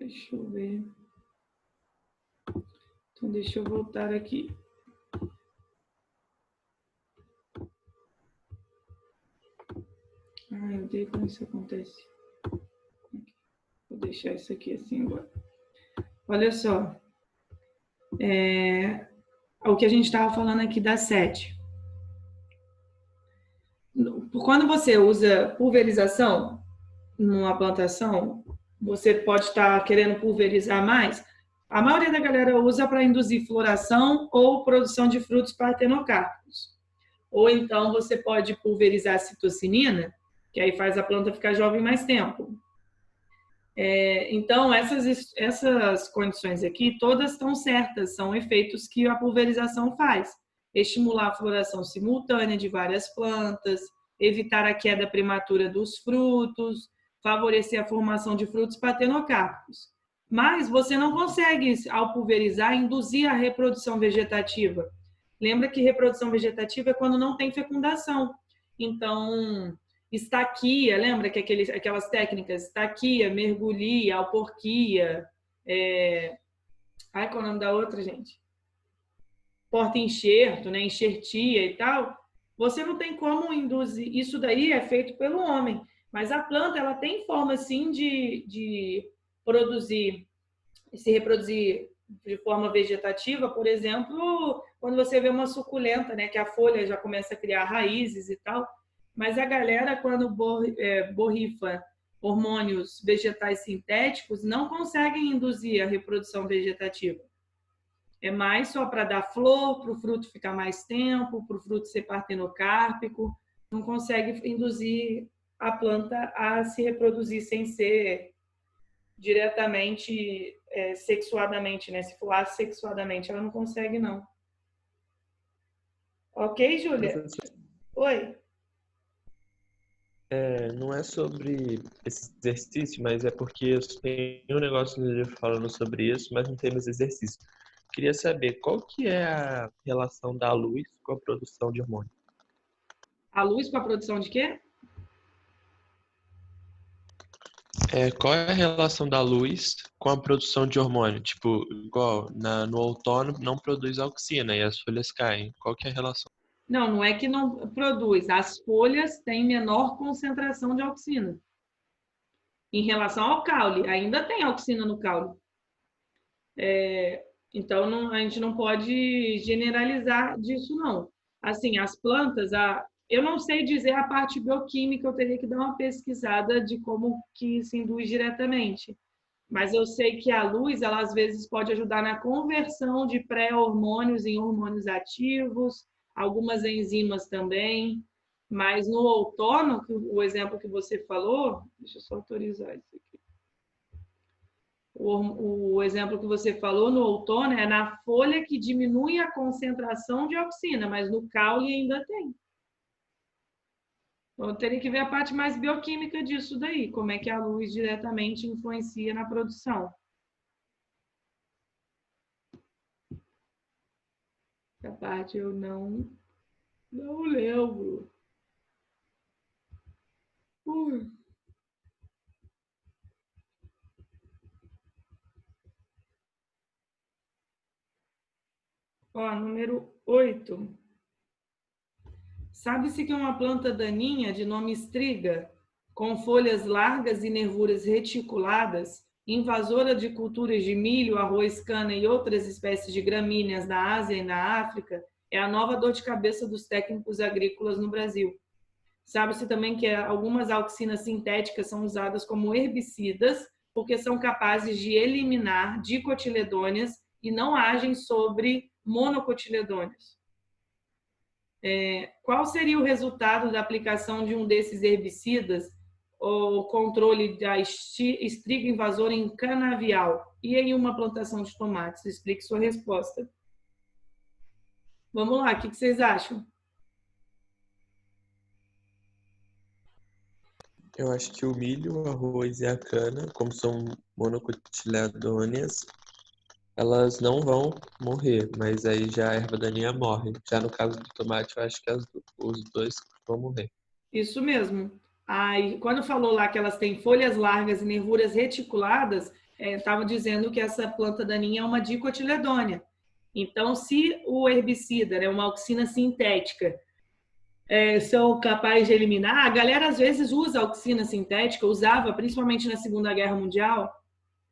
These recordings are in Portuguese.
Deixa eu ver. Então, deixa eu voltar aqui. Ai, eu odeio quando isso acontece. Vou deixar isso aqui assim agora. Olha só. O que a gente estava falando aqui da 7. Quando você usa pulverização numa plantação, você pode estar querendo pulverizar mais. A maioria da galera usa para induzir floração ou produção de frutos partenocárpicos. Ou então você pode pulverizar a citocinina, que aí faz a planta ficar jovem mais tempo. Então, essas condições aqui, todas estão certas, são efeitos que a pulverização faz. Estimular a floração simultânea de várias plantas, evitar a queda prematura dos frutos, favorecer a formação de frutos partenocárpicos. Mas você não consegue, ao pulverizar, induzir a reprodução vegetativa. Lembra que reprodução vegetativa é quando não tem fecundação. Então, estaquia, lembra que aquelas técnicas, estaquia, mergulhia, alporquia, qual é o nome da outra, gente? Porta-enxerto, né? Enxertia e tal. Você não tem como induzir, isso daí é feito pelo homem, mas a planta, ela tem forma, sim, de produzir, se reproduzir de forma vegetativa, por exemplo, quando você vê uma suculenta, né, que a folha já começa a criar raízes e tal, mas a galera, quando borrifa hormônios vegetais sintéticos, não conseguem induzir a reprodução vegetativa. É mais só para dar flor, para o fruto ficar mais tempo, para o fruto ser partenocárpico, não consegue induzir a planta a se reproduzir sem ser diretamente, sexuadamente, né? Se for assexuadamente, ela não consegue, não. Ok, Júlia? Oi? Não é sobre esse exercício, mas é porque eu tenho um negócio no livro falando sobre isso, mas não tem mais exercício. Queria saber qual que é a relação da luz com a produção de hormônio. A luz com a produção de quê? Qual é a relação da luz com a produção de hormônio? Tipo, igual no outono não produz auxina e as folhas caem. Qual que é a relação? Não, não é que não produz. As folhas têm menor concentração de auxina. Em relação ao caule, ainda tem auxina no caule. Então, a gente não pode generalizar disso, não. Assim, as plantas, eu não sei dizer a parte bioquímica, eu teria que dar uma pesquisada de como que se induz diretamente. Mas eu sei que a luz, ela às vezes pode ajudar na conversão de pré-hormônios em hormônios ativos, algumas enzimas também. Mas no outono, o exemplo que você falou, deixa eu só autorizar isso aqui. O exemplo que você falou no outono é na folha que diminui a concentração de auxina, mas no caule ainda tem. Então, eu teria que ver a parte mais bioquímica disso daí, como é que a luz diretamente influencia na produção. Essa parte eu não lembro. Ó, número 8. Sabe-se que é uma planta daninha de nome estriga, com folhas largas e nervuras reticuladas, invasora de culturas de milho, arroz, cana e outras espécies de gramíneas na Ásia e na África, é a nova dor de cabeça dos técnicos agrícolas no Brasil. Sabe-se também que algumas auxinas sintéticas são usadas como herbicidas, porque são capazes de eliminar dicotiledôneas e não agem sobre monocotiledôneas. Qual seria o resultado da aplicação de um desses herbicidas ou controle da estriga invasora em canavial e em uma plantação de tomates? Explique sua resposta. Vamos lá, o que vocês acham? Eu acho que o milho, o arroz e a cana, como são monocotiledôneas, elas não vão morrer, mas aí já a erva daninha morre. Já no caso do tomate, eu acho que os dois vão morrer. Isso mesmo. Aí, quando falou lá que elas têm folhas largas e nervuras reticuladas, estava dizendo que essa planta daninha é uma dicotiledônea. Então, se o herbicida, né, uma auxina sintética, são capazes de eliminar, a galera às vezes usa auxina sintética, usava principalmente na Segunda Guerra Mundial,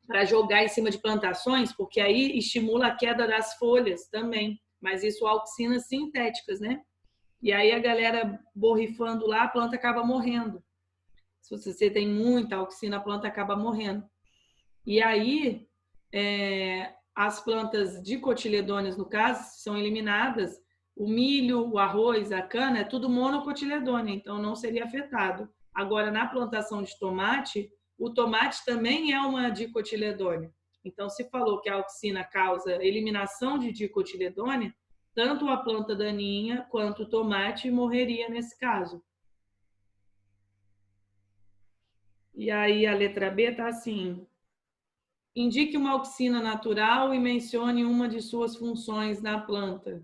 para jogar em cima de plantações, porque aí estimula a queda das folhas também. Mas isso auxinas sintéticas, né? E aí a galera borrifando lá, a planta acaba morrendo. Se você tem muita auxina, a planta acaba morrendo. E aí, as plantas dicotiledôneas, no caso, são eliminadas. O milho, o arroz, a cana, é tudo monocotiledônea, então não seria afetado. Agora, na plantação de tomate, o tomate também é uma dicotiledônea. Então, se falou que a auxina causa eliminação de dicotiledônea, tanto a planta daninha quanto o tomate morreria nesse caso. E aí a letra B está assim: indique uma auxina natural e mencione uma de suas funções na planta.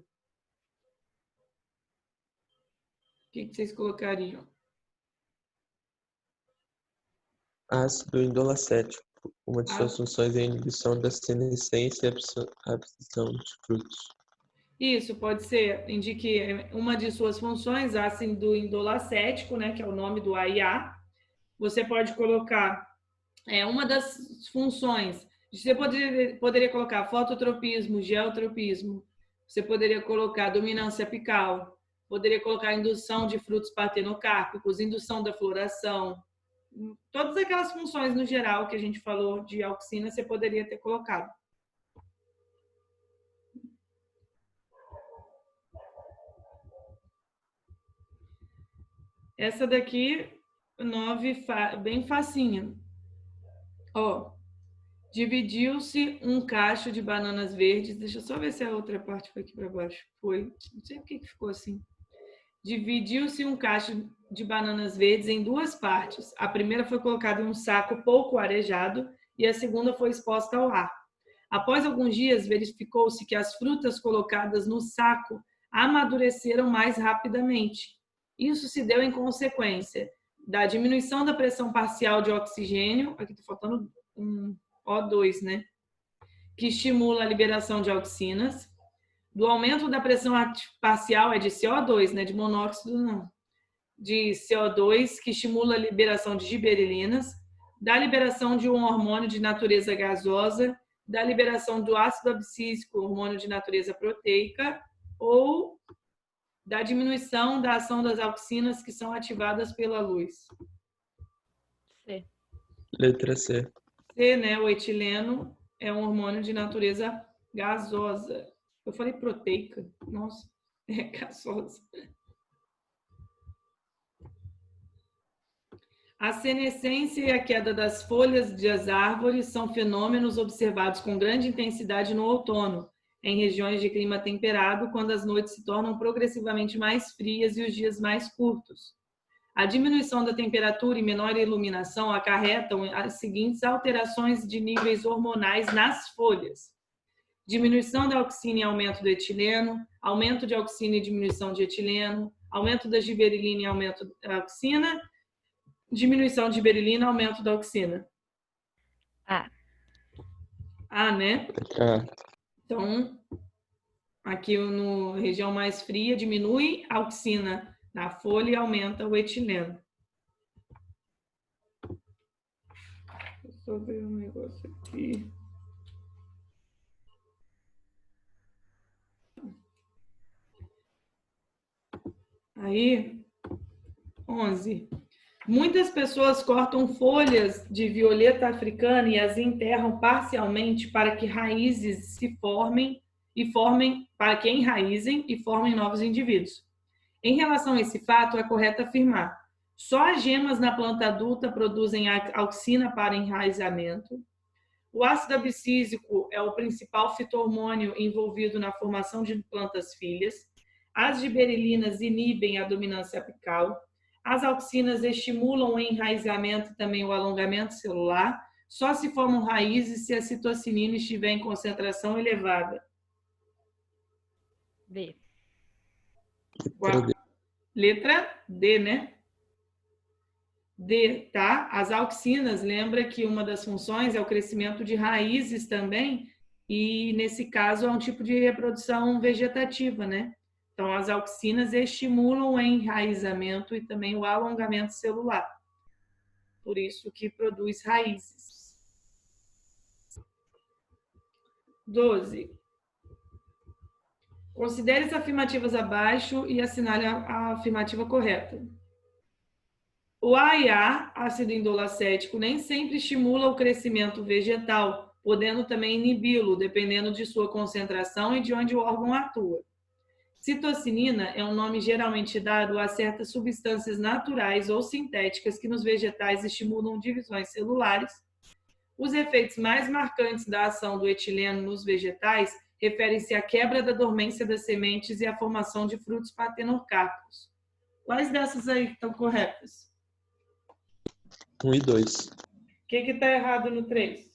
O que vocês colocariam? Ácido indolacético. Uma de suas funções é a inibição da senescência e absorção de frutos. Isso, pode ser. Indique uma de suas funções, ácido indolacético, né, que é o nome do AIA. Você pode colocar uma das funções. Você poderia colocar fototropismo, geotropismo. Você poderia colocar dominância apical. Poderia colocar indução de frutos partenocárpicos, indução da floração. Todas aquelas funções no geral que a gente falou de auxina, você poderia ter colocado. Essa daqui, 9, bem facinha. Ó, dividiu-se um cacho de bananas verdes. Deixa eu só ver se a outra parte foi aqui para baixo. Foi. Não sei por que ficou assim. Dividiu-se um cacho de bananas verdes em duas partes. A primeira foi colocada em um saco pouco arejado e a segunda foi exposta ao ar. Após alguns dias, verificou-se que as frutas colocadas no saco amadureceram mais rapidamente. Isso se deu em consequência da diminuição da pressão parcial de oxigênio, aqui está faltando um O2, né? Que estimula a liberação de auxinas, do aumento da pressão parcial, é de CO2, né? De monóxido, não. De CO2, que estimula a liberação de giberelinas, da liberação de um hormônio de natureza gasosa, da liberação do ácido abscísico, hormônio de natureza proteica, ou da diminuição da ação das auxinas que são ativadas pela luz. C. Letra C. C, né? O etileno é um hormônio de natureza gasosa. Eu falei proteica. Nossa, é gasosa. A senescência e a queda das folhas das árvores são fenômenos observados com grande intensidade no outono, em regiões de clima temperado, quando as noites se tornam progressivamente mais frias e os dias mais curtos. A diminuição da temperatura e menor iluminação acarretam as seguintes alterações de níveis hormonais nas folhas: diminuição da auxina e aumento do etileno, aumento de auxina e diminuição de etileno, aumento da giberelina e aumento da auxina, diminuição de giberelina, aumento da auxina. A. A, né? A. Então, aqui no região mais fria, diminui a auxina na folha e aumenta o etileno. Deixa eu ver um negócio aqui. Aí, 11. Muitas pessoas cortam folhas de violeta africana e as enterram parcialmente para que raízes se formem para que enraizem e formem novos indivíduos. Em relação a esse fato, é correto afirmar: só as gemas na planta adulta produzem auxina para enraizamento. O ácido abscísico é o principal fito-hormônio envolvido na formação de plantas filhas. As giberelinas inibem a dominância apical. As auxinas estimulam o enraizamento e também o alongamento celular. Só se formam raízes se a citocinina estiver em concentração elevada. D. Letra D, né? D, tá? As auxinas, lembra que uma das funções é o crescimento de raízes também, e nesse caso é um tipo de reprodução vegetativa, né? Então, as auxinas estimulam o enraizamento e também o alongamento celular. Por isso que produz raízes. 12. Considere as afirmativas abaixo e assinale a afirmativa correta. O AIA, ácido indolacético, nem sempre estimula o crescimento vegetal, podendo também inibi-lo, dependendo de sua concentração e de onde o órgão atua. Citocinina é um nome geralmente dado a certas substâncias naturais ou sintéticas que nos vegetais estimulam divisões celulares. Os efeitos mais marcantes da ação do etileno nos vegetais referem-se à quebra da dormência das sementes e à formação de frutos partenocárpicos. Quais dessas aí estão corretas? 1 e 2. O que está errado no 3?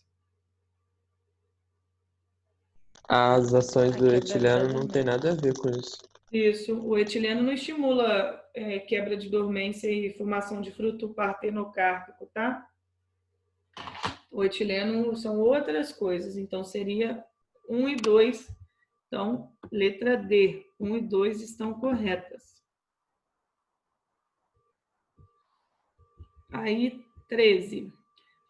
As ações do quebra etileno da não tem nada a ver com isso. Isso, o etileno não estimula quebra de dormência e formação de fruto partenocárpico, tá? O etileno são outras coisas, então seria 1 e 2. Então, letra D, 1 e 2 estão corretas. Aí, 13.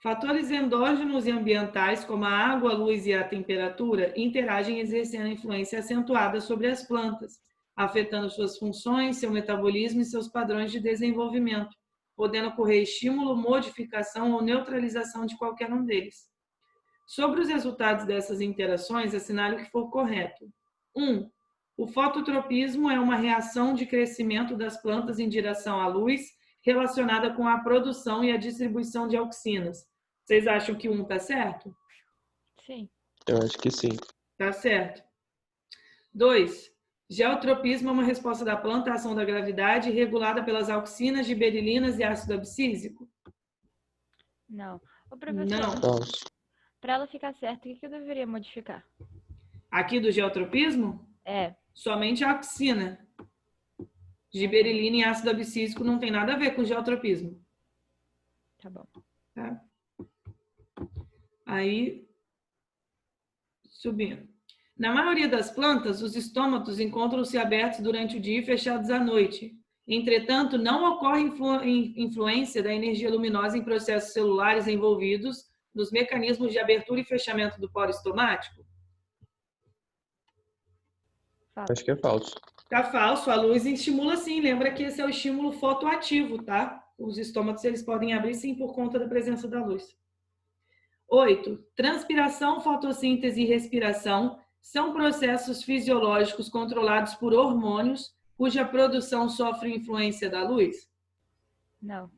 Fatores endógenos e ambientais, como a água, a luz e a temperatura, interagem exercendo influência acentuada sobre as plantas, afetando suas funções, seu metabolismo e seus padrões de desenvolvimento, podendo ocorrer estímulo, modificação ou neutralização de qualquer um deles. Sobre os resultados dessas interações, assinale o que for correto. 1. O fototropismo é uma reação de crescimento das plantas em direção à luz relacionada com a produção e a distribuição de auxinas. Vocês acham que 1 está certo? Sim. Eu acho que sim. Tá certo. 2. Geotropismo é uma resposta da planta à ação da gravidade regulada pelas auxinas, giberilinas e ácido abscísico? Não. Ô, professor, Não. Falso. para ela ficar certa, o que eu deveria modificar? Aqui do geotropismo, É, somente a auxina. Giberilina e ácido abscísico não tem nada a ver com geotropismo. tá bom. Tá? Aí, subindo. Na maioria das plantas, os estômatos encontram-se abertos durante o dia e fechados à noite. Entretanto, não ocorre influência da energia luminosa em processos celulares envolvidos nos mecanismos de abertura e fechamento do poro estomático? Acho que é falso. Tá falso, a luz estimula sim. Lembra que esse é o estímulo fotoativo, tá? Os estômatos eles podem abrir sim por conta da presença da luz. 8. Transpiração, fotossíntese e respiração são processos fisiológicos controlados por hormônios cuja produção sofre influência da luz? Não.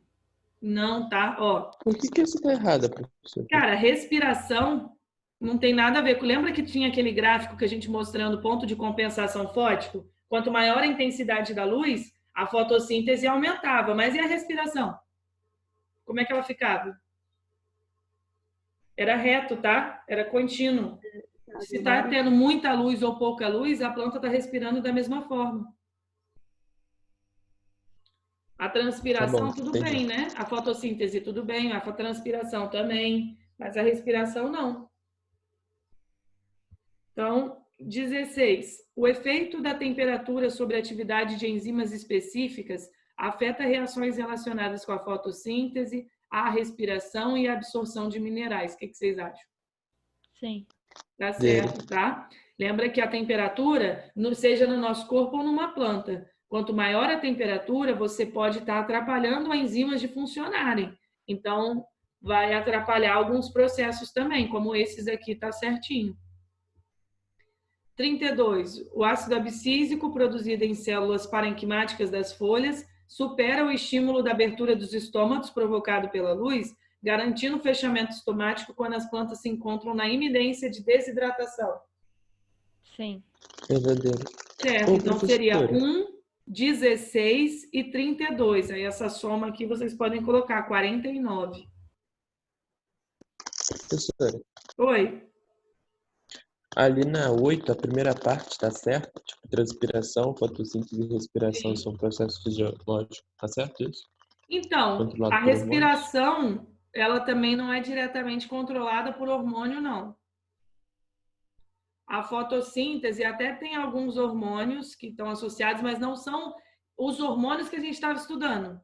Não, tá? Ó, Por que isso tá errado, professor? cara, respiração não tem nada a ver com... Lembra que tinha aquele gráfico que a gente mostrando ponto de compensação fótico? Quanto maior a intensidade da luz, a fotossíntese aumentava. Mas e a respiração? Como é que ela ficava? Era reto, tá? Era contínuo. Se está tendo muita luz ou pouca luz, a planta está respirando da mesma forma. A transpiração, Tá bom, tudo entendi. bem, né? A fotossíntese, tudo bem. A transpiração também. Mas a respiração, não. Então, 16. O efeito da temperatura sobre a atividade de enzimas específicas afeta reações relacionadas com a fotossíntese, a respiração e a absorção de minerais. O que vocês acham? Sim. Tá certo, tá? Lembra que a temperatura, seja no nosso corpo ou numa planta, quanto maior a temperatura, você pode estar atrapalhando as enzimas de funcionarem. Então, vai atrapalhar alguns processos também, como esses aqui, tá certinho. 32. O ácido abscísico produzido em células parenquimáticas das folhas supera o estímulo da abertura dos estômatos provocado pela luz, garantindo o fechamento estomático quando as plantas se encontram na iminência de desidratação. Sim. Verdadeiro. Certo, Ô, então seria professora. 1, 16 e 32. Aí essa soma aqui vocês podem colocar 49. Professora, Oi? ali na 8, a primeira parte tá certa? Tipo, transpiração, fotossíntese e respiração Sim. são processos fisiológicos. Tá certo isso? Então, Controlado a por hormônios? respiração, ela também não é diretamente controlada por hormônio, não. A fotossíntese até tem alguns hormônios que estão associados, mas não são os hormônios que a gente estava estudando.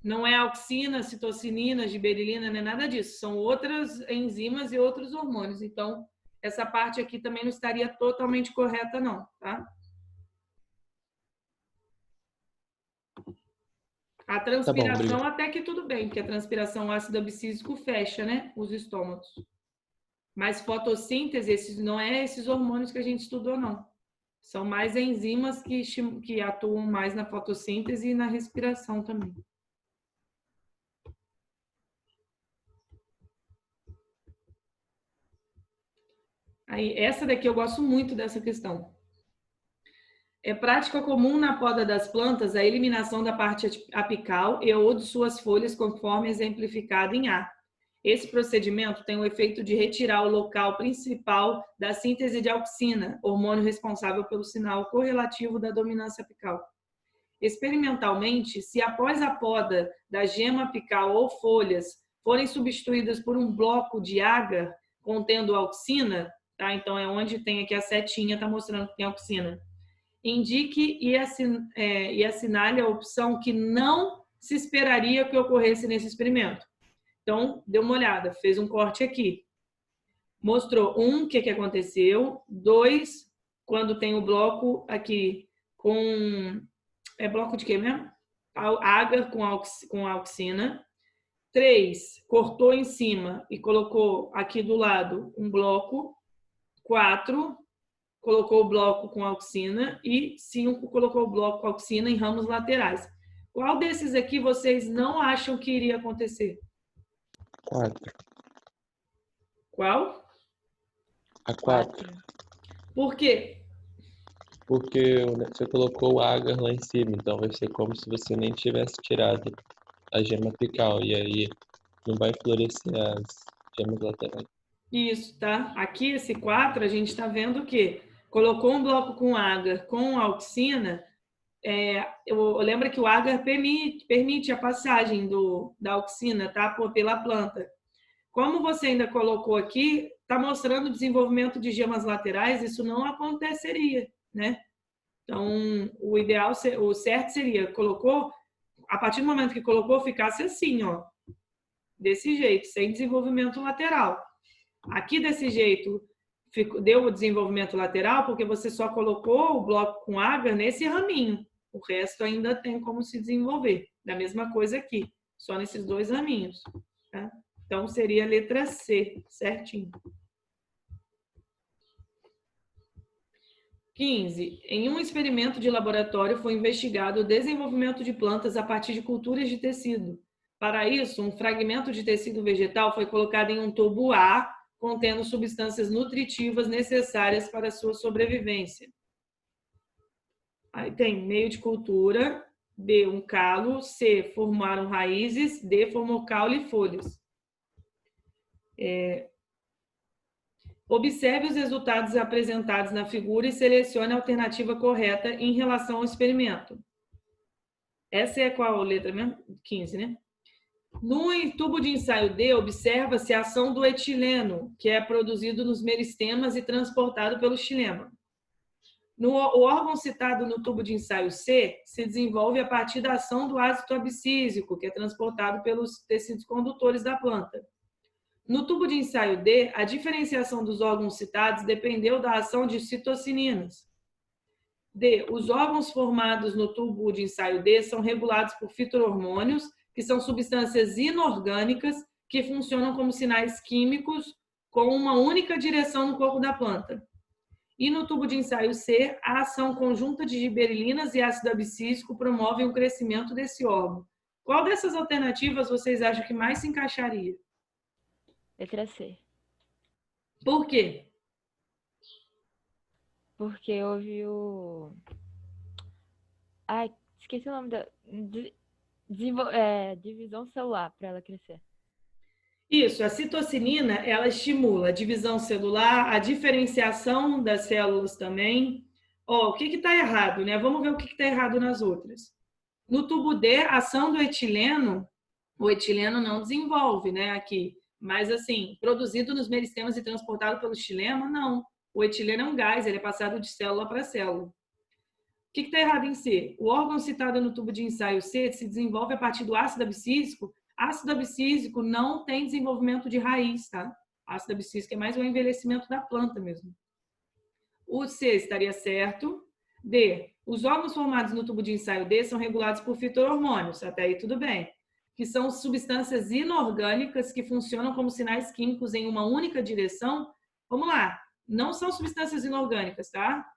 Não é auxina, citocinina, giberelina, nem nada disso. São outras enzimas e outros hormônios. Então, essa parte aqui também não estaria totalmente correta, não, tá? A Tá bom, transpiração obrigado. até que tudo bem, porque a transpiração ácido abscísico fecha, né, os estômagos. Mas fotossíntese, esses, não é esses hormônios que a gente estudou, não. São mais enzimas que atuam mais na fotossíntese e na respiração também. Aí, essa daqui eu gosto muito dessa questão. É prática comum na poda das plantas a eliminação da parte apical e ou de suas folhas, conforme exemplificado em A. Esse procedimento tem o efeito de retirar o local principal da síntese de auxina, hormônio responsável pelo sinal correlativo da dominância apical. Experimentalmente, se após a poda da gema apical ou folhas forem substituídas por um bloco de agar contendo auxina, tá? Então é onde tem aqui a setinha, tá mostrando que tem auxina. Indique e assinale a opção que não se esperaria que ocorresse nesse experimento. Então, deu uma olhada, fez um corte aqui. Mostrou, o que aconteceu. 2, quando tem o bloco aqui com... É bloco de quê mesmo? Agar com auxina. 3, cortou em cima e colocou aqui do lado um bloco. 4, colocou o bloco com auxina. E 5, colocou o bloco com auxina em ramos laterais. Qual desses aqui vocês não acham que iria acontecer? 4. Qual? A 4. Por quê? Porque você colocou o agar lá em cima, então vai ser como se você nem tivesse tirado a gema apical, e aí não vai florescer as gemas laterais. Isso, tá? Aqui, esse 4, a gente está vendo que colocou um bloco com agar com auxina. Eu lembro que o agar permite a passagem da auxina, tá? Pela planta. Como você ainda colocou aqui, está mostrando o desenvolvimento de gemas laterais, isso não aconteceria, né? Então, o ideal, o certo seria, colocou, a partir do momento que colocou, ficasse assim, ó, desse jeito, sem desenvolvimento lateral. Aqui, desse jeito, deu o desenvolvimento lateral porque você só colocou o bloco com agar nesse raminho. O resto ainda tem como se desenvolver. Da mesma coisa aqui, só nesses 2 raminhos, tá? Então, seria a letra C, certinho. 15. Em um experimento de laboratório foi investigado o desenvolvimento de plantas a partir de culturas de tecido. Para isso, um fragmento de tecido vegetal foi colocado em um tubo A, contendo substâncias nutritivas necessárias para a sua sobrevivência. Aí tem meio de cultura, B, um calo, C, formaram raízes, D, formou caule e folhas. Observe os resultados apresentados na figura e selecione a alternativa correta em relação ao experimento. Essa é qual letra mesmo? 15, né? No tubo de ensaio D, observa-se a ação do etileno, que é produzido nos meristemas e transportado pelo xilema. O órgão citado no tubo de ensaio C se desenvolve a partir da ação do ácido abscísico, que é transportado pelos tecidos condutores da planta. No tubo de ensaio D, a diferenciação dos órgãos citados dependeu da ação de citocininas. D. Os órgãos formados no tubo de ensaio D são regulados por fitohormônios, que são substâncias inorgânicas que funcionam como sinais químicos com uma única direção no corpo da planta. E no tubo de ensaio C, a ação conjunta de giberelinas e ácido abscísico promovem o crescimento desse órgão. Qual dessas alternativas vocês acham que mais se encaixaria? Letra C. Por quê? Porque houve o... Ai, esqueci o nome da... divisão celular para ela crescer. Isso, a citocinina, ela estimula a divisão celular, a diferenciação das células também. O que está errado, né? Vamos ver o que está errado nas outras. No tubo D, a ação do etileno, o etileno não desenvolve, né, aqui. Mas, assim, produzido nos meristemas e transportado pelo xilema, não. O etileno é um gás, ele é passado de célula para célula. O que está errado em C? O órgão citado no tubo de ensaio C se desenvolve a partir do ácido abscísico. Ácido abscísico não tem desenvolvimento de raiz, tá? Ácido abscísico é mais o envelhecimento da planta mesmo. O C estaria certo. D. Os órgãos formados no tubo de ensaio D são regulados por fitohormônios. Até aí tudo bem. Que são substâncias inorgânicas que funcionam como sinais químicos em uma única direção. Vamos lá. Não são substâncias inorgânicas, tá?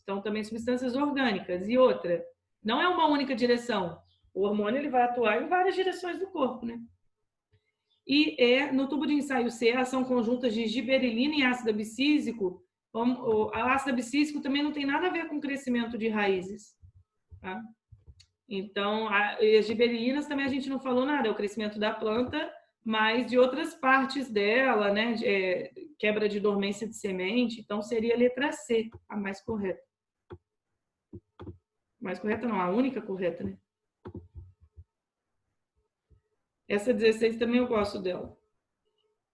São também substâncias orgânicas. E outra, não é uma única direção. O hormônio ele vai atuar em várias direções do corpo, né? E no tubo de ensaio C, a ação conjunta de giberilina e ácido abscísico. O ácido abscísico também não tem nada a ver com o crescimento de raízes, tá? Então, as giberilinas também a gente não falou nada, é o crescimento da planta, mas de outras partes dela, né? Quebra de dormência de semente, então seria a letra C, a mais correta. Mais correta não, a única correta, né? Essa 16 também eu gosto dela.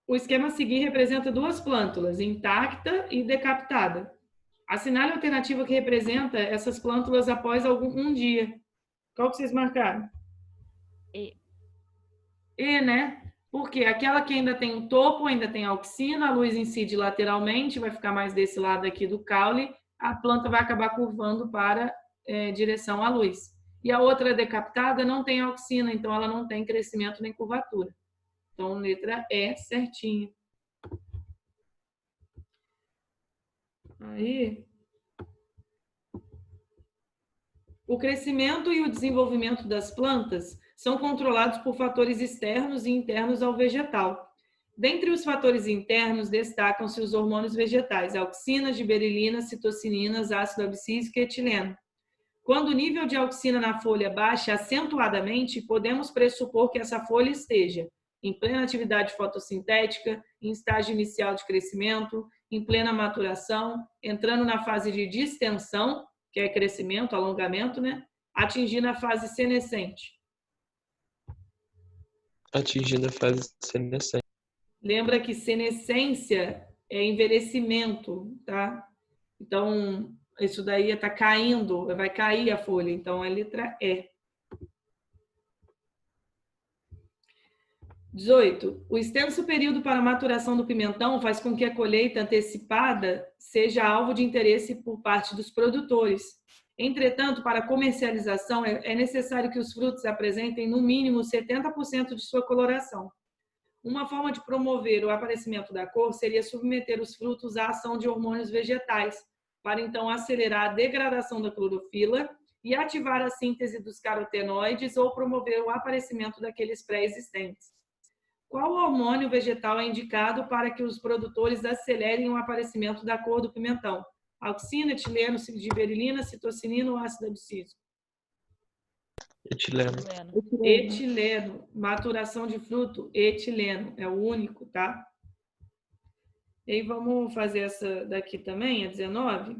O esquema a seguir representa duas plântulas, intacta e decapitada. Assinale a alternativa que representa essas plântulas após um dia. Qual que vocês marcaram? E. E, né? Porque aquela que ainda tem o topo, ainda tem a auxina, a luz incide lateralmente, vai ficar mais desse lado aqui do caule, a planta vai acabar curvando para direção à luz. E a outra decapitada não tem auxina, então ela não tem crescimento nem curvatura. Então, letra E, certinho. Aí, o crescimento e o desenvolvimento das plantas são controlados por fatores externos e internos ao vegetal. Dentre os fatores internos, destacam-se os hormônios vegetais, auxina, giberelina, citocininas, ácido abscísico e etileno. Quando o nível de auxina na folha baixa acentuadamente, podemos pressupor que essa folha esteja em plena atividade fotossintética, em estágio inicial de crescimento, em plena maturação, entrando na fase de distensão, que é crescimento, alongamento, né? Atingindo a fase senescente. Atingindo a fase senescente. Lembra que senescência é envelhecimento, tá? Então, isso daí está caindo, vai cair a folha, então é a letra E. 18. O extenso período para a maturação do pimentão faz com que a colheita antecipada seja alvo de interesse por parte dos produtores. Entretanto, para a comercialização, é necessário que os frutos apresentem no mínimo 70% de sua coloração. Uma forma de promover o aparecimento da cor seria submeter os frutos à ação de hormônios vegetais, para então acelerar a degradação da clorofila e ativar a síntese dos carotenoides ou promover o aparecimento daqueles pré-existentes. Qual hormônio vegetal é indicado para que os produtores acelerem o aparecimento da cor do pimentão? Auxina, etileno, giberelina, citocinina ou ácido abscísico? Etileno. Etileno. Maturação de fruto, etileno. É o único, tá? E aí vamos fazer essa daqui também, a 19.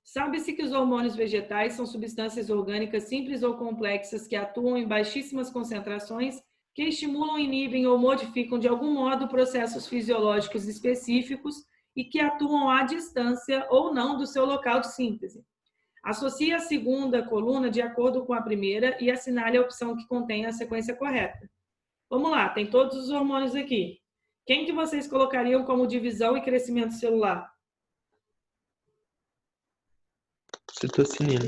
Sabe-se que os hormônios vegetais são substâncias orgânicas simples ou complexas que atuam em baixíssimas concentrações, que estimulam, inibem ou modificam de algum modo processos fisiológicos específicos e que atuam à distância ou não do seu local de síntese. Associe a segunda coluna de acordo com a primeira e assinale a opção que contém a sequência correta. Vamos lá, tem todos os hormônios aqui. Quem que vocês colocariam como divisão e crescimento celular? Citocinina.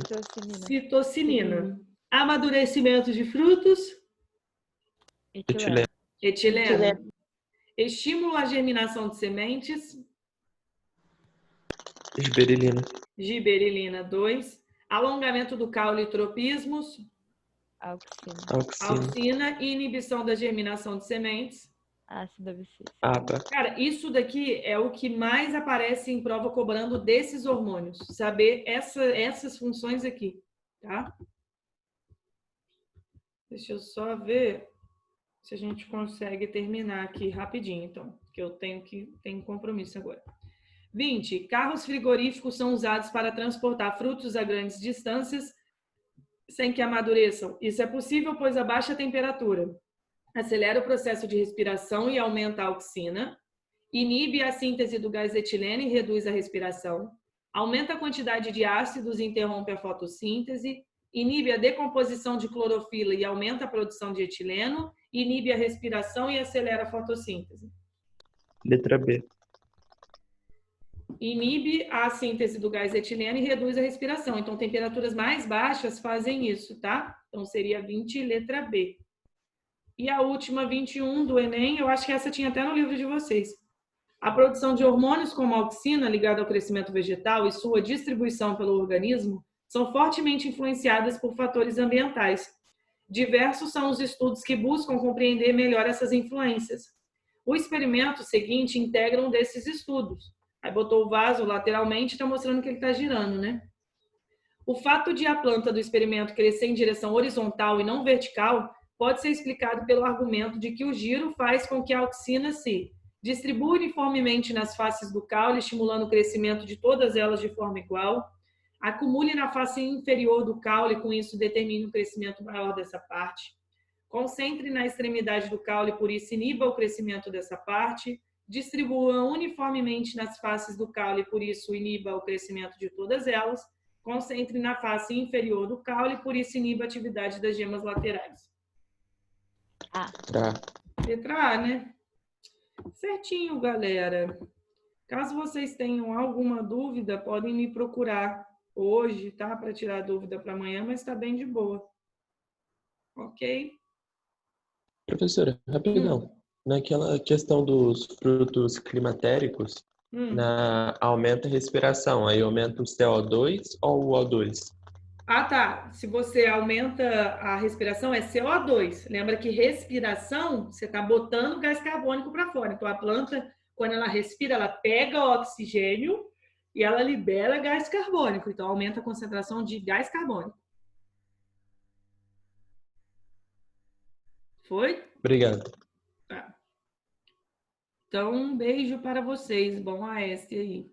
Citocinina. Amadurecimento de frutos? Etileno. Etileno. Estímulo à germinação de sementes? Giberelina. Giberelina 2. Alongamento do caule e tropismos? Auxina. E inibição da germinação de sementes? Ácido abscísico. ABA. Cara, isso daqui é o que mais aparece em prova cobrando desses hormônios. Saber essas funções aqui, tá? Deixa eu só ver se a gente consegue terminar aqui rapidinho, então, que eu tenho compromisso agora. 20. Carros frigoríficos são usados para transportar frutos a grandes distâncias sem que amadureçam. Isso é possível, pois a baixa temperatura acelera o processo de respiração e aumenta a auxina, inibe a síntese do gás etileno e reduz a respiração, aumenta a quantidade de ácidos e interrompe a fotossíntese, inibe a decomposição de clorofila e aumenta a produção de etileno, inibe a respiração e acelera a fotossíntese. Letra B. Inibe a síntese do gás etileno e reduz a respiração. Então, temperaturas mais baixas fazem isso, tá? Então, seria 20, letra B. E a última, 21, do Enem, eu acho que essa tinha até no livro de vocês. A produção de hormônios como a auxina, ligada ao crescimento vegetal, e sua distribuição pelo organismo, são fortemente influenciadas por fatores ambientais. Diversos são os estudos que buscam compreender melhor essas influências. O experimento seguinte integra um desses estudos. Aí botou o vaso lateralmente e está mostrando que ele está girando, né? O fato de a planta do experimento crescer em direção horizontal e não vertical pode ser explicado pelo argumento de que o giro faz com que a auxina se distribua uniformemente nas faces do caule, estimulando o crescimento de todas elas de forma igual, acumule na face inferior do caule, com isso determine um crescimento maior dessa parte, concentre na extremidade do caule, por isso iniba o crescimento dessa parte, distribua uniformemente nas faces do caule, por isso iniba o crescimento de todas elas, concentre na face inferior do caule, por isso iniba a atividade das gemas laterais. Letra A, né? Certinho, galera. Caso vocês tenham alguma dúvida, podem me procurar hoje, tá? Para tirar dúvida para amanhã, mas está bem de boa. Ok? Professora, rapidão. Naquela questão dos frutos climatéricos, aumenta a respiração, aí aumenta o CO2 ou o O2? Ah, tá. Se você aumenta a respiração, é CO2. Lembra que respiração, você está botando gás carbônico para fora. Então, a planta, quando ela respira, ela pega o oxigênio e ela libera gás carbônico. Então, aumenta a concentração de gás carbônico. Foi? Obrigado. Tá. Então, um beijo para vocês. Bom AS aí.